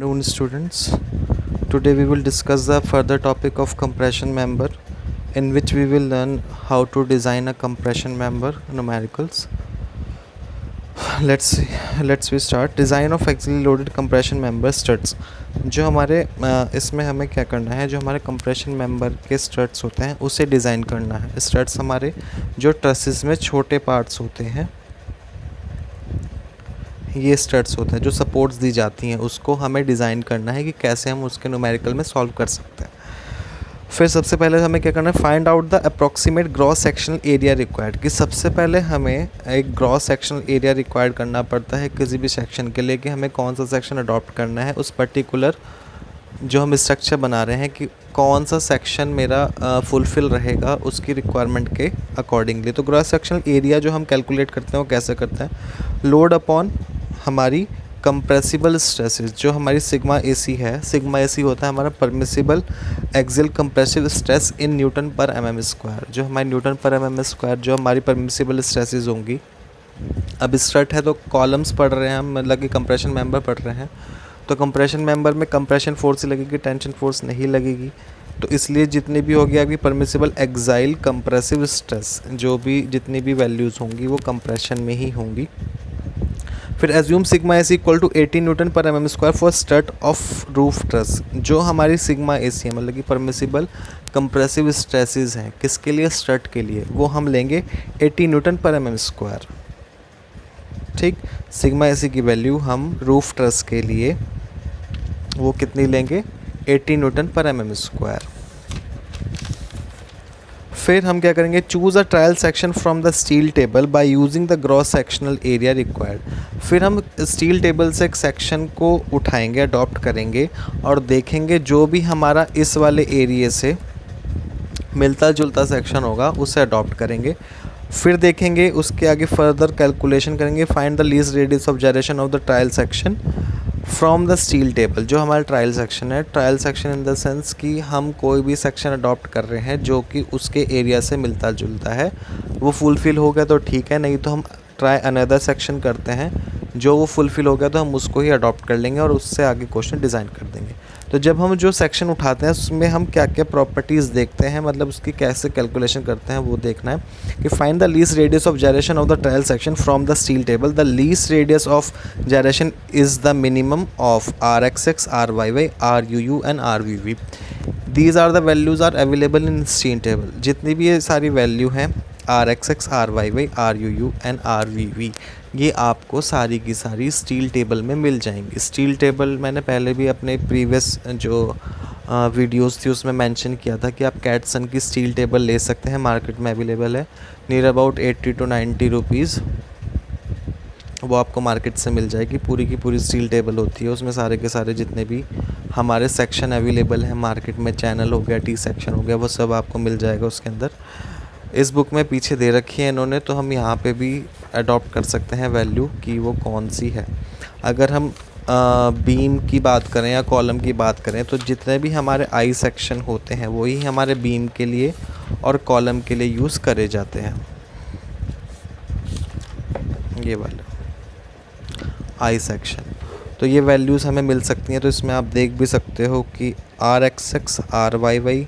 Noon students. Today we will discuss the further topic of compression member, in which we will learn how to design a compression member numericals. Let's we start. Design of axially loaded compression member struts. जो हमारे इसमें हमें क्या करना है, जो हमारे compression member के स्ट्रट्स होते हैं उसे डिज़ाइन करना है। स्ट्रट्स हमारे जो ट्रसेस में छोटे पार्ट्स होते हैं, ये स्ट्रट्स होते हैं जो सपोर्ट्स दी जाती हैं, उसको हमें डिज़ाइन करना है कि कैसे हम उसके न्यूमेरिकल में सॉल्व कर सकते हैं। फिर सबसे पहले हमें क्या करना है, find out the approximate gross sectional area required, कि सबसे पहले हमें एक ग्रॉस सेक्शनल एरिया रिक्वायर्ड करना पड़ता है किसी भी सेक्शन के लिए, कि हमें कौन सा सेक्शन अडॉप्ट करना है उस पर्टिकुलर जो हम स्ट्रक्चर बना रहे हैं, कि कौन सा सेक्शन मेरा फुलफ़िल रहेगा उसकी रिक्वायरमेंट के अकॉर्डिंगली। तो ग्रॉस सेक्शनल एरिया जो हम कैलकुलेट करते हैं वो कैसे करते हैं, लोड अपॉन हमारी कंप्रेसिबल स्ट्रेसेस, जो हमारी सिग्मा एसी है। सिग्मा एसी होता है हमारा permissible axial compressive stress in newton per mm square, जो हमारी न्यूटन पर एमएम स्क्वायर जो हमारी परमिसिबल स्ट्रेसेस होंगी। अब स्ट्रट है तो कॉलम्स पढ़ रहे हैं हम, मतलब कि कंप्रेशन मेंबर पढ़ रहे हैं, तो कंप्रेशन मेंबर में कंप्रेशन फोर्स लगेगी, टेंशन फोर्स नहीं लगेगी। तो इसलिए जितनी भी होगी आपकी परमिसिबल एक्साइल कंप्रेसिव स्ट्रेस, जो भी जितनी भी वैल्यूज़ होंगी वो कंप्रेशन में ही होंगी। फिर assume sigma AC equal to 18 newton per mm square for strut of roof truss, जो हमारी सिग्मा एसी है मतलब कि परमिसिबल कंप्रेसिव स्ट्रेसेस हैं, किसके लिए, स्ट्रट के लिए, वो हम लेंगे 80 न्यूटन पर एमएम स्क्वायर। ठीक, सिग्मा एसी की वैल्यू हम रूफ ट्रस के लिए वो कितनी लेंगे, 80 न्यूटन पर एमएम स्क्वायर। फिर हम क्या करेंगे, choose a trial section from the steel table by using the gross sectional area required. फिर हम स्टील टेबल से एक सेक्शन को उठाएंगे, अडॉप्ट करेंगे और देखेंगे जो भी हमारा इस वाले एरिया से मिलता जुलता सेक्शन होगा उसे अडॉप्ट करेंगे। फिर देखेंगे उसके आगे फर्दर कैलकुलेशन करेंगे, find the least radius of gyration of the trial section from the steel table, जो हमारा ट्रायल सेक्शन है। Trial section in the sense कि हम कोई भी सेक्शन अडॉप्ट कर रहे हैं जो कि उसके एरिया से मिलता जुलता है, वो फुलफ़िल हो गया तो ठीक है, नहीं तो हम ट्राई अनदर सेक्शन करते हैं, जो वो फुलफ़िल हो गया तो हम उसको ही अडॉप्ट कर लेंगे और उससे आगे क्वेश्चन डिज़ाइन कर देंगे। तो जब हम जो सेक्शन उठाते हैं उसमें हम क्या क्या प्रॉपर्टीज़ देखते हैं, मतलब उसकी कैसे कैलकुलेशन करते हैं वो देखना है। कि find the least radius of gyration of the trial section from the steel table, the least radius of gyration is the minimum of r x x, r y y, r u u and r v v. These are the values are available in steel table. जितनी भी ये सारी value हैं, r x x, r y y, r u u and r v v, ये आपको सारी की सारी स्टील टेबल में मिल जाएंगी। स्टील टेबल मैंने पहले भी अपने प्रीवियस जो वीडियोस थी उसमें मेंशन किया था कि आप कैटसन की स्टील टेबल ले सकते हैं, मार्केट में अवेलेबल है, नियर अबाउट 80 to 90 रुपीज़ वो आपको मार्केट से मिल जाएगी। पूरी की पूरी स्टील टेबल होती है, उसमें सारे के सारे जितने भी हमारे सेक्शन अवेलेबल हैं मार्केट में, चैनल हो गया, टी सेक्शन हो गया, वो सब आपको मिल जाएगा उसके अंदर। इस बुक में पीछे दे रखी है इन्होंने, तो हम यहाँ पे भी अडॉप्ट कर सकते हैं वैल्यू कि वो कौन सी है। अगर हम बीम की बात करें या कॉलम की बात करें, तो जितने भी हमारे आई सेक्शन होते हैं वही हमारे बीम के लिए और कॉलम के लिए यूज़ करे जाते हैं। ये वाला आई सेक्शन, तो ये वैल्यूज़ हमें मिल सकती हैं। तो इसमें आप देख भी सकते हो कि r x x, r y y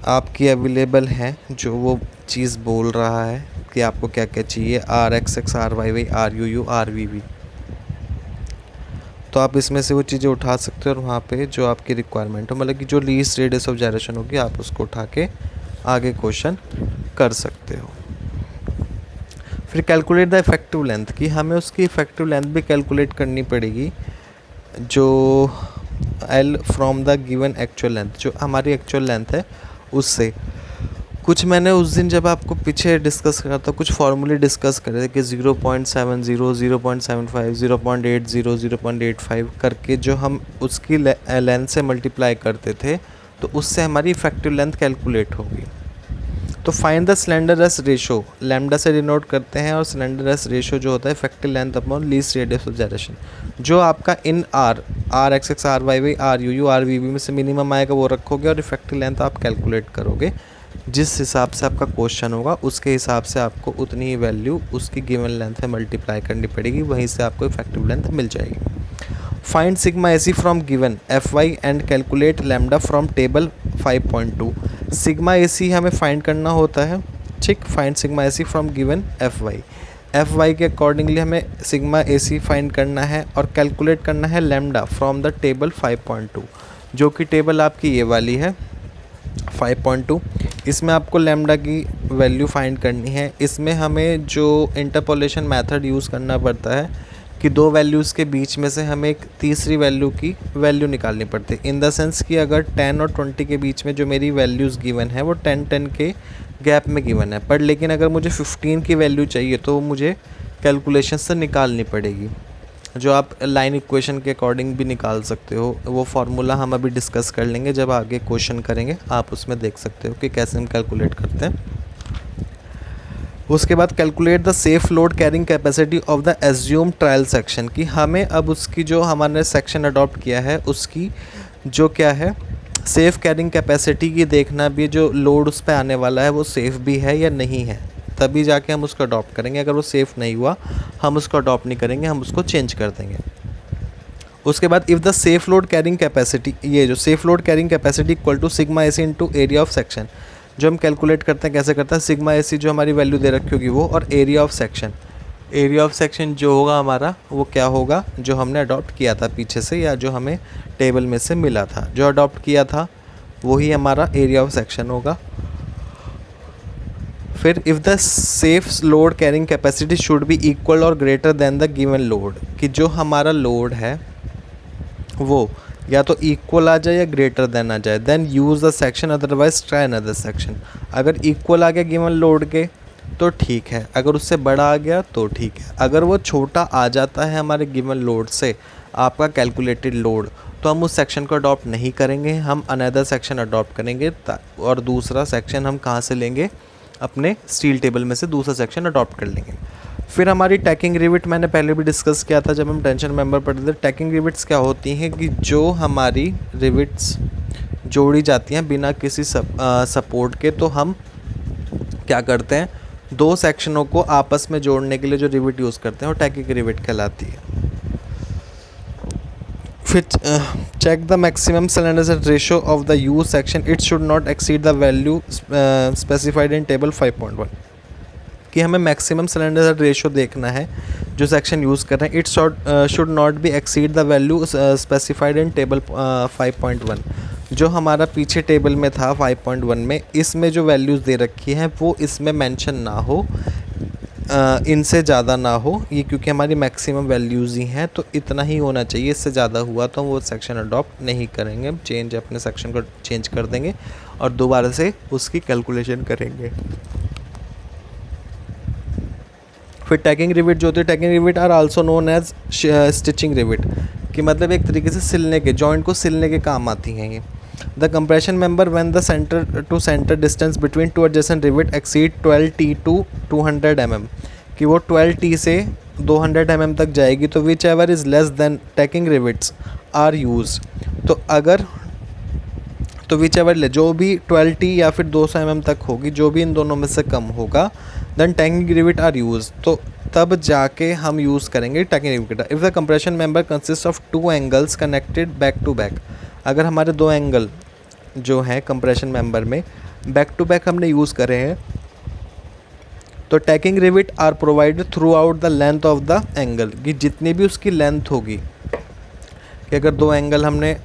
आपकी अवेलेबल है, जो वो चीज़ बोल रहा है कि आपको क्या क्या चाहिए, r x x, r y y, r u u, r v v. तो आप इसमें से वो चीज़ें उठा सकते हो और वहाँ पे जो आपकी रिक्वायरमेंट हो, मतलब कि जो लीस्ट रेडियस ऑफ जायरेशन होगी आप उसको उठा के आगे क्वेश्चन कर सकते हो। फिर कैलकुलेट द इफेक्टिव लेंथ, कि हमें उसकी इफेक्टिव लेंथ भी कैलकुलेट करनी पड़ेगी, जो L from the given actual length, जो हमारी एक्चुअल लेंथ है उससे। कुछ मैंने उस दिन जब आपको पीछे डिस्कस करा था, कुछ फार्मूले डिस्कस करे थे कि 0.70, 0.75, 0.80, 0.85 करके जो हम उसकी लेंथ से मल्टीप्लाई करते थे, तो उससे हमारी इफेक्टिव लेंथ कैलकुलेट होगी। तो find the slenderness ratio, lambda से डिनोट करते हैं, और स्लेंडरनेस रेशो जो होता है effective length upon least radius of gyration, जो आपका in r x x, r y y, r u u, r v v में से मिनिमम आएगा वो रखोगे और इफेक्टिव लेंथ आप कैलकुलेट करोगे। जिस हिसाब से आपका क्वेश्चन होगा उसके हिसाब से आपको उतनी ही वैल्यू उसकी गिवन लेंथ में मल्टीप्लाई करनी पड़ेगी, वहीं से आपको इफेक्टिव लेंथ मिल जाएगी। Find sigma ac from given f y and calculate lambda from table 5.2। Sigma ac हमें फाइंड करना होता है, ठीक। Find sigma ac from given f y के अकॉर्डिंगली हमें सिग्मा एसी फाइंड करना है और कैलकुलेट करना है लैम्डा फ्रॉम द टेबल 5.2, जो कि टेबल आपकी ये वाली है 5.2। इसमें आपको लैम्डा की वैल्यू फाइंड करनी है। इसमें हमें जो इंटरपोलेशन मेथड यूज़ करना पड़ता है कि दो वैल्यूज़ के बीच में से हमें एक तीसरी वैल्यू की वैल्यू निकालनी पड़ती है। इन द सेंस कि अगर 10 और 20 के बीच में जो मेरी वैल्यूज़ गिवन है वो 10-10 के गैप में गिवन है, पर लेकिन अगर मुझे 15 की वैल्यू चाहिए तो मुझे कैलकुलेशन से निकालनी पड़ेगी, जो आप लाइन इक्वेशन के अकॉर्डिंग भी निकाल सकते हो। वो फार्मूला हम अभी डिस्कस कर लेंगे जब आगे क्वेश्चन करेंगे, आप उसमें देख सकते हो कि कैसे हम कैलकुलेट करते हैं। उसके बाद calculate the safe load carrying capacity of the assume trial section, कि हमें अब उसकी जो हमारे सेक्शन अडॉप्ट किया है उसकी जो क्या है सेफ़ कैरिंग कैपेसिटी की देखना भी, जो लोड उस पर आने वाला है वो सेफ़ भी है या नहीं है, तभी जाके हम उसको अडॉप्ट करेंगे। अगर वो सेफ़ नहीं हुआ हम उसको अडॉप्ट नहीं करेंगे, हम उसको चेंज कर देंगे। उसके बाद if the safe load carrying capacity, ये जो safe load carrying capacity equal to sigma ac into area of section, जो हम कैलकुलेट करते हैं कैसे करते हैं, सिग्मा एसी जो हमारी वैल्यू दे रखी होगी वो, और area of section, area of section जो होगा हमारा वो क्या होगा, जो हमने अडॉप्ट किया था पीछे से या जो हमें टेबल में से मिला था, जो अडॉप्ट किया था वही हमारा एरिया ऑफ सेक्शन होगा। फिर if the safe load carrying capacity should be equal और greater than the given load, कि जो हमारा लोड है वो या तो इक्वल आ जाए या ग्रेटर देन आ जाए, then use the section, otherwise try another section. अगर इक्वल आ गया गिवन लोड के तो ठीक है, अगर उससे बड़ा आ गया तो ठीक है। अगर वो छोटा आ जाता है हमारे गिवन लोड से, आपका कैलकुलेटेड लोड, तो हम उस सेक्शन को अडॉप्ट नहीं करेंगे, हम अनदर सेक्शन अडॉप्ट करेंगे। और दूसरा सेक्शन हम कहाँ से लेंगे, अपने स्टील टेबल में से दूसरा सेक्शन अडॉप्ट कर लेंगे। फिर हमारी टैकिंग रिविट मैंने पहले भी डिस्कस किया था जब हम टेंशन मेंबर पढ़ते थे। टैकिंग रिविट्स क्या होती हैं कि जो हमारी रिविट्स जोड़ी जाती हैं बिना किसी सपोर्ट के, तो हम क्या करते हैं, दो सेक्शनों को आपस में जोड़ने के लिए जो रिविट यूज़ करते हैं वो टैकिंग रिविट कहलाती है। फिर check the maximum slender ratio of the used section, it should not exceed the value specified in table 5.1, कि हमें मैक्सिमम सिलेंडर रेशियो देखना है जो सेक्शन यूज़ कर रहे हैं। It should not be exceed the value specified in table 5.1, जो हमारा पीछे टेबल में था 5.1 में, इसमें जो वैल्यूज़ दे रखी हैं वो इसमें मेंशन ना हो, इनसे ज़्यादा ना हो, ये क्योंकि हमारी मैक्सिमम वैल्यूज़ ही हैं तो इतना ही होना चाहिए। इससे ज़्यादा हुआ तो हम वो सेक्शन अडॉप्ट नहीं करेंगे, हम अपने सेक्शन को चेंज कर देंगे और दोबारा से उसकी कैलकुलेशन करेंगे। फिर टैगिंग रिविट जो होती है, tacking rivet are also known as stitching rivet, कि मतलब एक तरीके से सिलने के, जॉइंट को सिलने के काम आती हैं ये। The compression member when the centre to centre distance between two adjacent rivet exceed 12T to 200 mm, कि वो 12T से 200 mm तक जाएगी, तो whichever is less than tacking rivets are use, तो अगर तो विच एवर ले जो भी 12T या फिर 200 mm तक होगी, जो भी इन दोनों में से कम होगा, then tacking rivet are use, तो तब जाके हम यूज़ करेंगे tacking rivet. If the compression member consist of two angles connected back to back, अगर हमारे दो एंगल जो हैं कंप्रेशन मेंबर में बैक टू बैक हमने यूज़ करे हैं, तो tacking rivet are provided throughout the length of the angle, कि जितनी भी उसकी लेंथ होगी, कि अगर दो एंगल हमने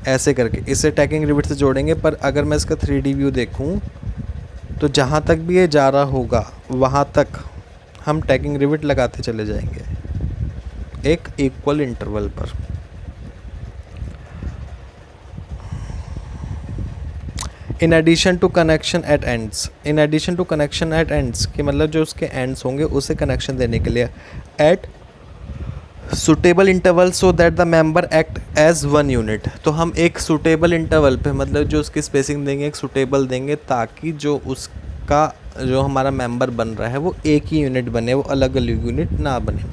ऐसे करके इसे टैगिंग रिविट से जोड़ेंगे, पर अगर मैं इसका 3D व्यू देखूं तो जहाँ तक भी ये जा रहा होगा वहाँ तक हम टैगिंग रिविट लगाते चले जाएंगे एक इक्वल इंटरवल पर। In addition to connection at ends, in addition to connection at ends कि मतलब जो उसके एंड्स होंगे उसे कनेक्शन देने के लिए at suitable interval so that the member act as one unit, तो हम एक सुटेबल इंटरवल पे मतलब जो उसकी स्पेसिंग देंगे एक सुटेबल देंगे, ताकि जो उसका जो हमारा मेंबर बन रहा है वो एक ही यूनिट बने, वो अलग अलग यूनिट ना बने।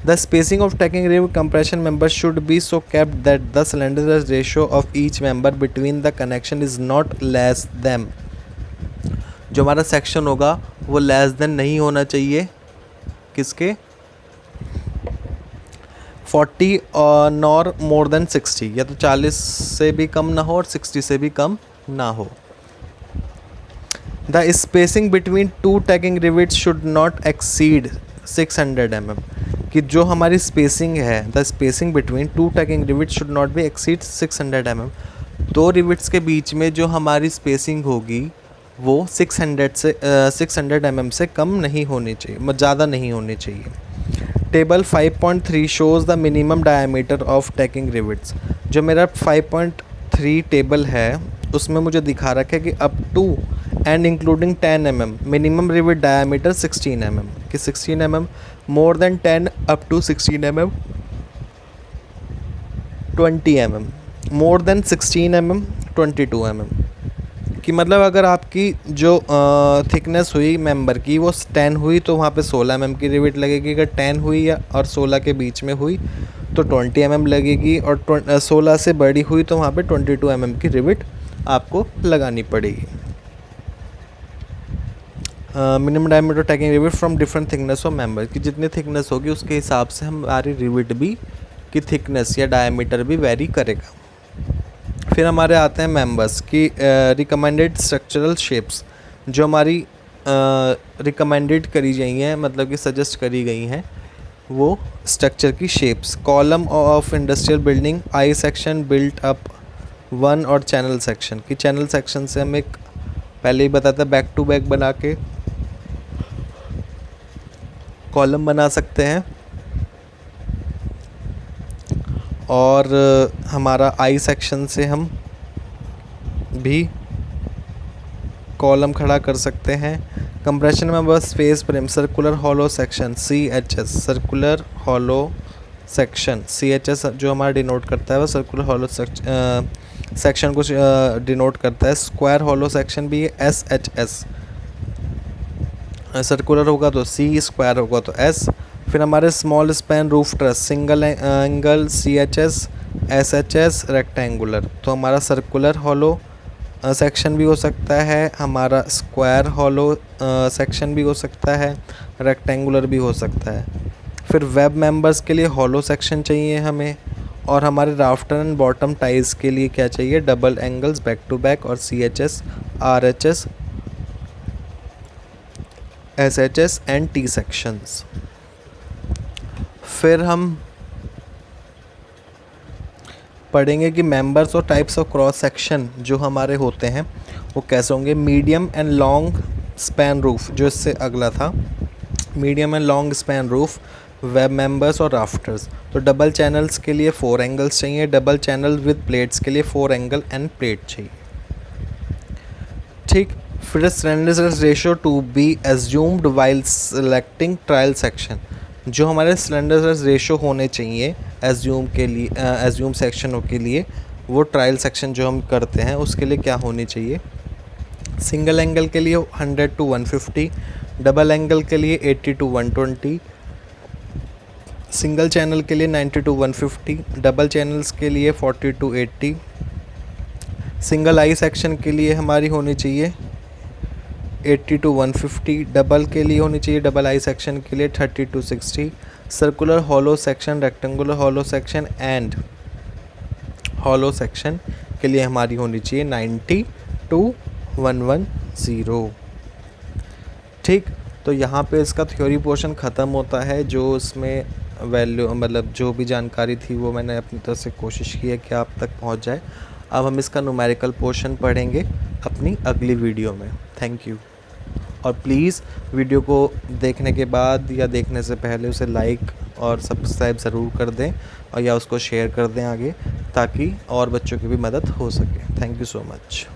The spacing of tagging rivet compression member should be so kept that the cylinder ratio of each member between the connection is not less than, जो हमारा सेक्शन होगा वो लेस देन नहीं होना चाहिए किसके, 40 नॉर मोर देन 60, या तो 40 से भी कम ना हो और 60 से भी कम ना हो। The spacing between two tagging rivets should not exceed 600 mm, कि जो हमारी स्पेसिंग है, the spacing between two tagging rivets should not be exceed 600 mm, दो रिविट्स के बीच में जो हमारी स्पेसिंग होगी वो 600 mm से कम नहीं होनी चाहिए, ज़्यादा नहीं होनी चाहिए। Table 5.3 shows the minimum diameter of tagging rivets. जो मेरा 5.3 टेबल है उसमें मुझे दिखा रखा है कि up to and including 10 mm minimum rivet diameter 16 mm, कि 16 mm, more than 10 up to 16 mm 20 mm, more than 16 mm 22 mm, कि मतलब अगर आपकी जो थिकनेस हुई मेंबर की वो 10 हुई तो वहाँ पे 16 mm की रिविट लगेगी, अगर 10 हुई या और 16 के बीच में हुई तो 20 mm लगेगी, और 16 से बड़ी हुई तो वहाँ पे 22 mm की रिविट आपको लगानी पड़ेगी। Minimum diameter tagging rivet from different thickness of member, की जितनी थिकनेस होगी उसके हिसाब से हमारी रिविट भी की थिकनेस या डायमीटर भी वेरी करेगा। फिर हमारे आते हैं मेंबर्स की रिकमेंडेड स्ट्रक्चरल शेप्स, जो हमारी रिकमेंडेड करी गई हैं, मतलब कि सजेस्ट करी गई हैं वो स्ट्रक्चर की shapes. Column of industrial building, I section built up one, और चैनल सेक्शन, की चैनल सेक्शन से हम एक पहले ही बताता बैक टू बैक बना के कॉलम बना सकते हैं, और हमारा आई सेक्शन से हम भी कॉलम खड़ा कर सकते हैं। कंप्रेशन में बस face frame, circular hollow section CHS, circular hollow section CHS जो हमारा डिनोट करता है वो सर्कुलर हॉलो सेक्शन को डिनोट करता है। स्क्वायर हॉलो सेक्शन भी SHS, सर्कुलर होगा तो C, स्क्वायर होगा तो S। फिर हमारे small span roof truss, single angle CHS, SHS, rectangular, तो हमारा सर्कुलर हॉलो सेक्शन भी हो सकता है, हमारा स्क्वायर हॉलो सेक्शन भी हो सकता है, रेक्टेंगुलर भी हो सकता है। फिर वेब मेंबर्स के लिए हॉलो सेक्शन चाहिए हमें, और हमारे राफ्टर एंड बॉटम टाइज के लिए क्या चाहिए, double angles back to back, और CHS, RHS, SHS and T sections. फिर हम पढ़ेंगे कि मेंबर्स और टाइप्स ऑफ क्रॉस सेक्शन जो हमारे होते हैं वो कैसे होंगे। Medium and long span roof, जो इससे अगला था, medium and long span roof, web members और राफ्टर्स। तो डबल चैनल्स के लिए 4 एंगल्स चाहिए, डबल चैनल विद प्लेट्स के लिए 4 एंगल एंड प्लेट चाहिए, ठीक। फिर slenderness ratio to be assumed while selecting trial section, जो हमारे स्लैंडरनेस रेशियो होने चाहिए एज्यूम के लिए, एज्यूम सेक्शनों के लिए, वो ट्रायल सेक्शन जो हम करते हैं उसके लिए क्या होनी चाहिए। सिंगल एंगल के लिए 100 to 150, डबल एंगल के लिए 80 to 120, सिंगल चैनल के लिए 90 to 150, डबल चैनल्स के लिए 40 to 80, सिंगल आई सेक्शन के लिए हमारी होनी चाहिए 80 to 150, डबल के लिए होनी चाहिए, डबल आई सेक्शन के लिए 30 to 60, circular hollow section, rectangular hollow section and hollow section के लिए हमारी होनी चाहिए 90 to 110, ठीक। तो यहाँ पे इसका थ्योरी पोर्शन ख़त्म होता है, जो इसमें वैल्यू मतलब जो भी जानकारी थी वो मैंने अपनी तरफ से कोशिश की है कि आप तक पहुँच जाए। अब हम इसका न्यूमेरिकल पोर्शन पढ़ेंगे अपनी अगली वीडियो में। Thank you. और प्लीज़ वीडियो को देखने के बाद या देखने से पहले उसे लाइक और सब्सक्राइब ज़रूर कर दें, और या उसको शेयर कर दें आगे, ताकि और बच्चों की भी मदद हो सके। Thank you so much.